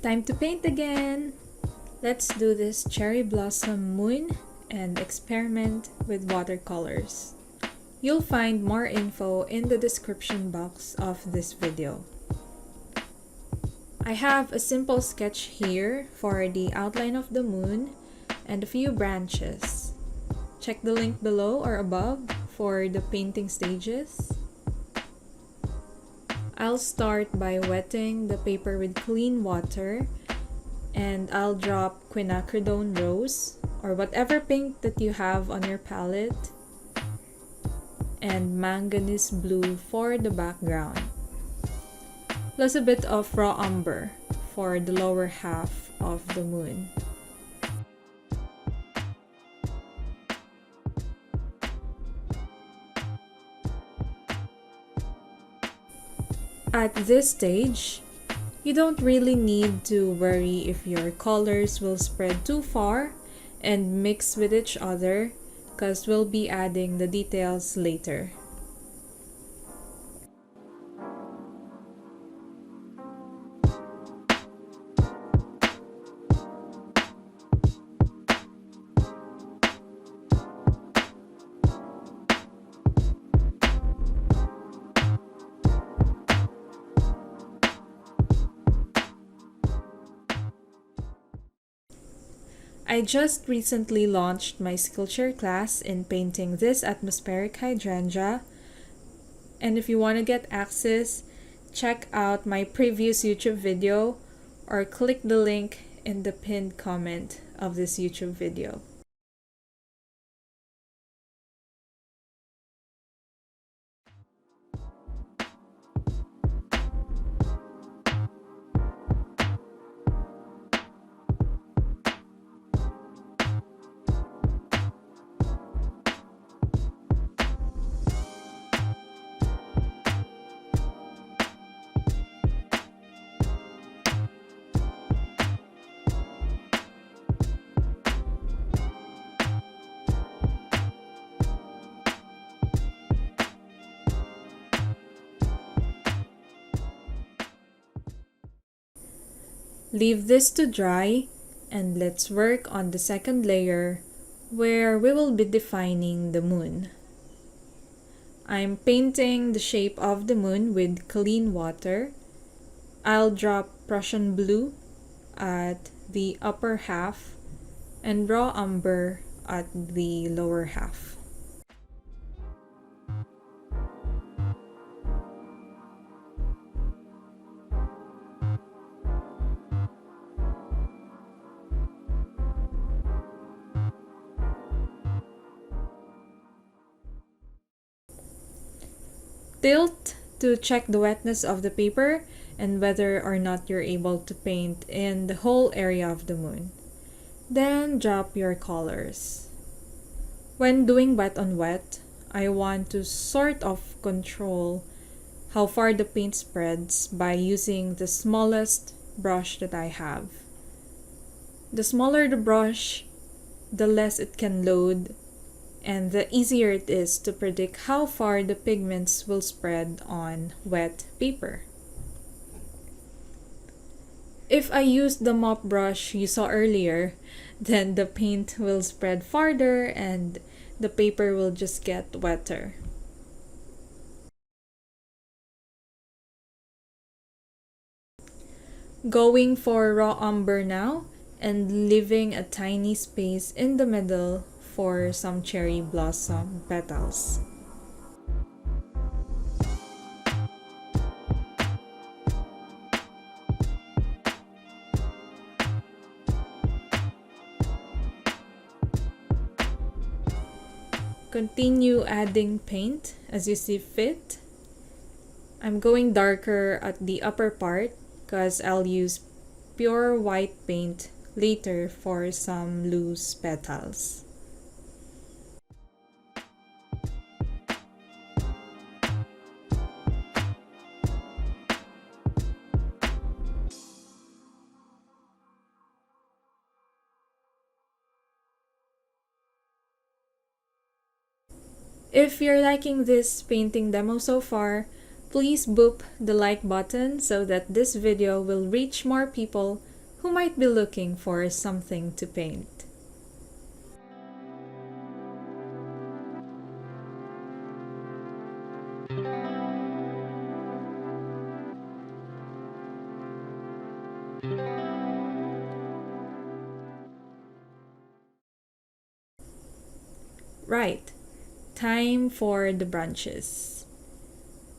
Time to paint again! Let's do this cherry blossom moon and experiment with watercolors. You'll find more info in the description box of this video. I have a simple sketch here for the outline of the moon and a few branches. Check the link below or above for the painting stages. I'll start by wetting the paper with clean water, and I'll drop quinacridone rose or whatever pink that you have on your palette, and manganese blue for the background, plus a bit of raw umber for the lower half of the moon. At this stage, you don't really need to worry if your colors will spread too far and mix with each other, because we'll be adding the details later. I just recently launched my Skillshare class in painting this atmospheric hydrangea, and if you want to get access, check out my previous YouTube video or click the link in the pinned comment of this YouTube video. Leave this to dry, and let's work on the second layer where we will be defining the moon. I'm painting the shape of the moon with clean water. I'll drop Prussian blue at the upper half and raw umber at the lower half. Tilt to check the wetness of the paper and whether or not you're able to paint in the whole area of the moon. Then drop your colors. When doing wet on wet, I want to sort of control how far the paint spreads by using the smallest brush that I have. The smaller the brush, the less it can load, and the easier it is to predict how far the pigments will spread on wet paper. If I use the mop brush you saw earlier, then the paint will spread farther and the paper will just get wetter. Going for raw umber now and leaving a tiny space in the middle for some cherry blossom petals. Continue adding paint as you see fit. I'm going darker at the upper part because I'll use pure white paint later for some loose petals. If you're liking this painting demo so far, please boop the like button so that this video will reach more people who might be looking for something to paint. Right, time for the branches.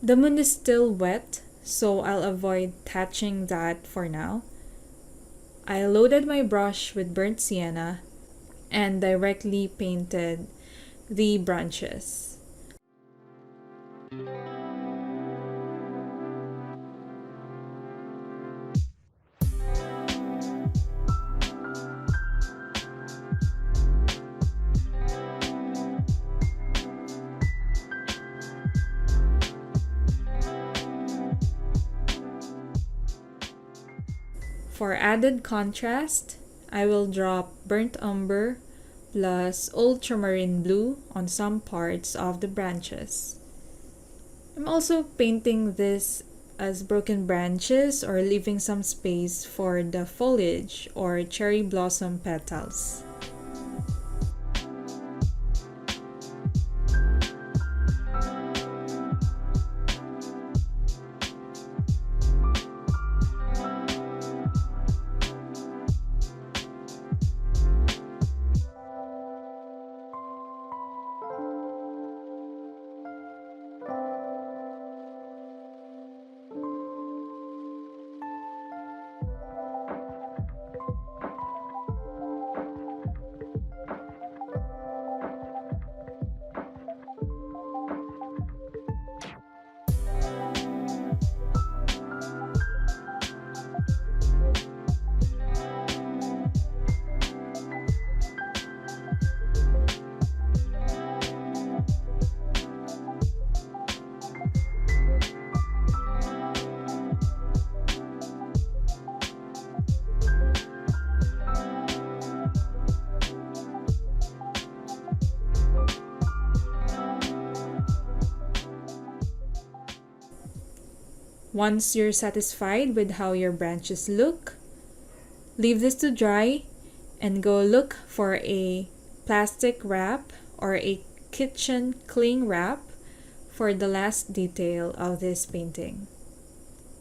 The moon is still wet, so I'll avoid touching that for now. I loaded my brush with burnt sienna and directly painted the branches. For added contrast, I will drop burnt umber plus ultramarine blue on some parts of the branches. I'm also painting this as broken branches or leaving some space for the foliage or cherry blossom petals. Once you're satisfied with how your branches look, leave this to dry and go look for a plastic wrap or a kitchen cling wrap for the last detail of this painting,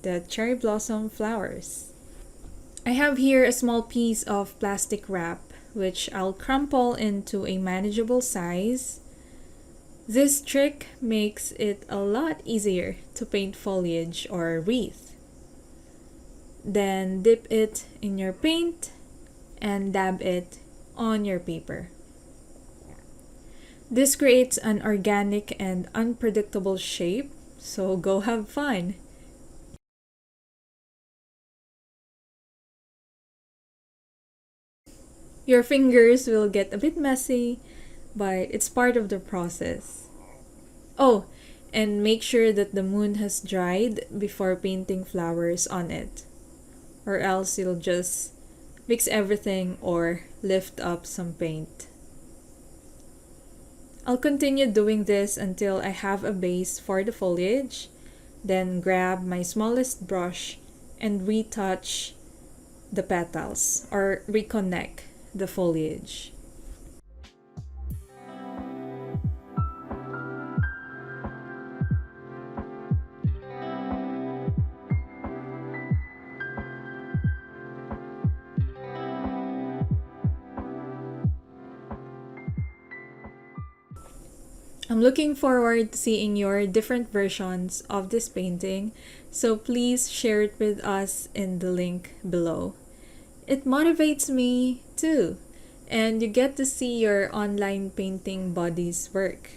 the cherry blossom flowers. I have here a small piece of plastic wrap which I'll crumple into a manageable size. This trick makes it a lot easier to paint foliage or wreath. Then dip it in your paint and dab it on your paper. This creates an organic and unpredictable shape, so go have fun. Your fingers will get a bit messy, but it's part of the process. Oh, and make sure that the moon has dried before painting flowers on it, or else you'll just mix everything or lift up some paint. I'll continue doing this until I have a base for the foliage, then grab my smallest brush and retouch the petals or reconnect the foliage. I'm looking forward to seeing your different versions of this painting, so please share it with us in the link below. It motivates me too, and you get to see your online painting buddies work,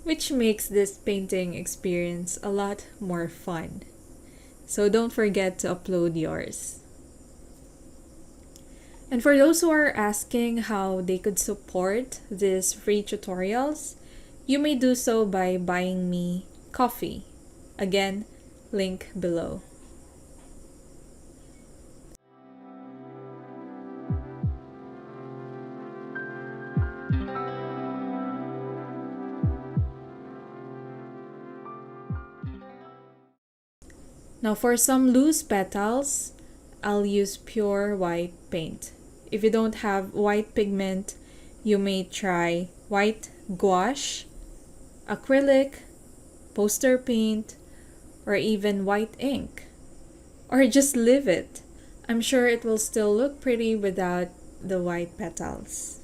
which makes this painting experience a lot more fun. So don't forget to upload yours. And for those who are asking how they could support these free tutorials, you may do so by buying me coffee. Again, link below. Now for some loose petals, I'll use pure white paint. If you don't have white pigment, you may try white gouache, acrylic, poster paint, or even white ink. Or just leave it. I'm sure it will still look pretty without the white petals.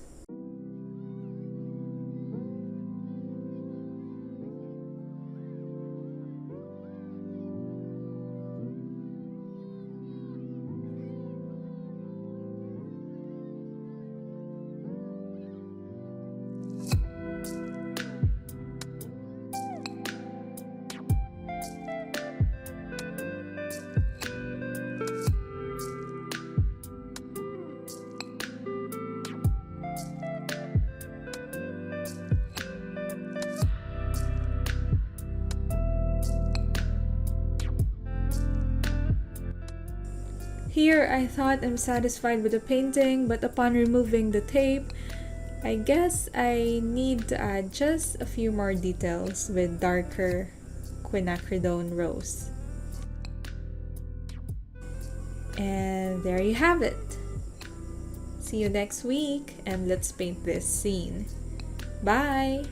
Here, I thought I'm satisfied with the painting, but upon removing the tape, I guess I need to add just a few more details with darker quinacridone rose. And there you have it. See you next week, and let's paint this scene. Bye!